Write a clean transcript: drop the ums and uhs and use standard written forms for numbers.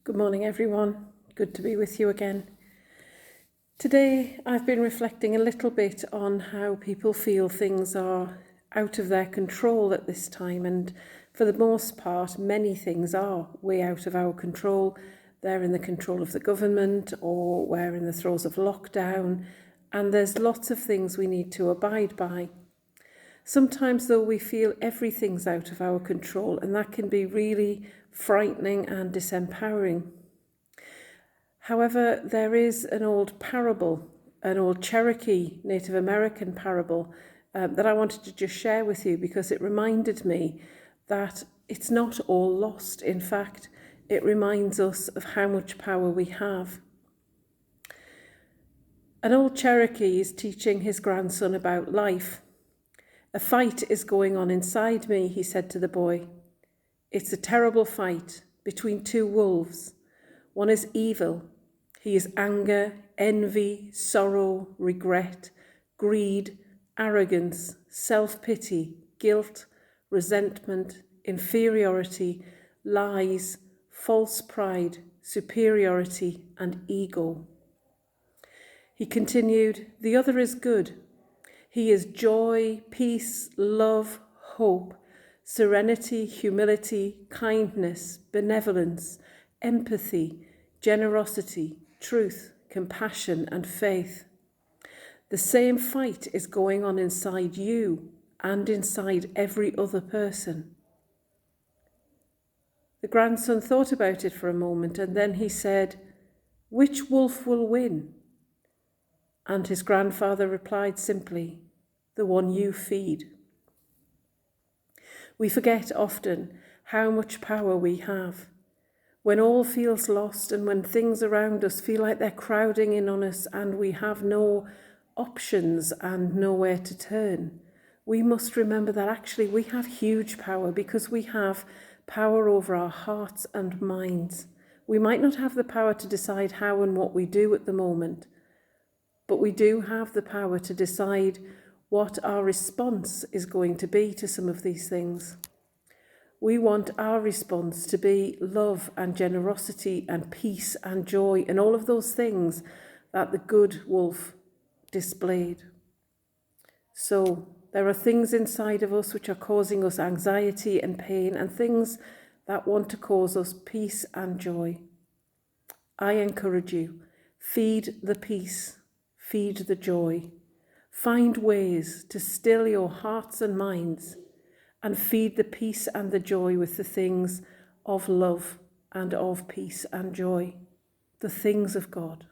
Good morning, everyone. Good to be with you again. Today, I've been reflecting a little bit on how people feel things are out of their control at this time, and for the most part, many things are way out of our control. They're in the control of the government, or we're in the throes of lockdown, and there's lots of things we need to abide by. Sometimes, though, we feel everything's out of our control, and that can be really frightening and disempowering. However, there is an old parable, an old Cherokee Native American parable that I wanted to just share with you because it reminded me that it's not all lost. In fact, it reminds us of how much power we have. An old Cherokee is teaching his grandson about life. "A fight is going on inside me," he said to the boy. "It's a terrible fight between two wolves. One is evil. He is anger, envy, sorrow, regret, greed, arrogance, self-pity, guilt, resentment, inferiority, lies, false pride, superiority, and ego." He continued, "The other is good. He is joy, peace, love, hope, serenity, humility, kindness, benevolence, empathy, generosity, truth, compassion, and faith. The same fight is going on inside you and inside every other person." The grandson thought about it for a moment, and then he said, "Which wolf will win?" And his grandfather replied simply, "The one you feed." We forget often how much power we have. When all feels lost and when things around us feel like they're crowding in on us and we have no options and nowhere to turn, we must remember that actually we have huge power because we have power over our hearts and minds. We might not have the power to decide how and what we do at the moment, but we do have the power to decide what our response is going to be to some of these things. We want our response to be love and generosity and peace and joy and all of those things that the good wolf displayed. So there are things inside of us which are causing us anxiety and pain, and things that want to cause us peace and joy. I encourage you, feed the peace. Feed the joy. Find ways to still your hearts and minds and feed the peace and the joy with the things of love and of peace and joy, the things of God.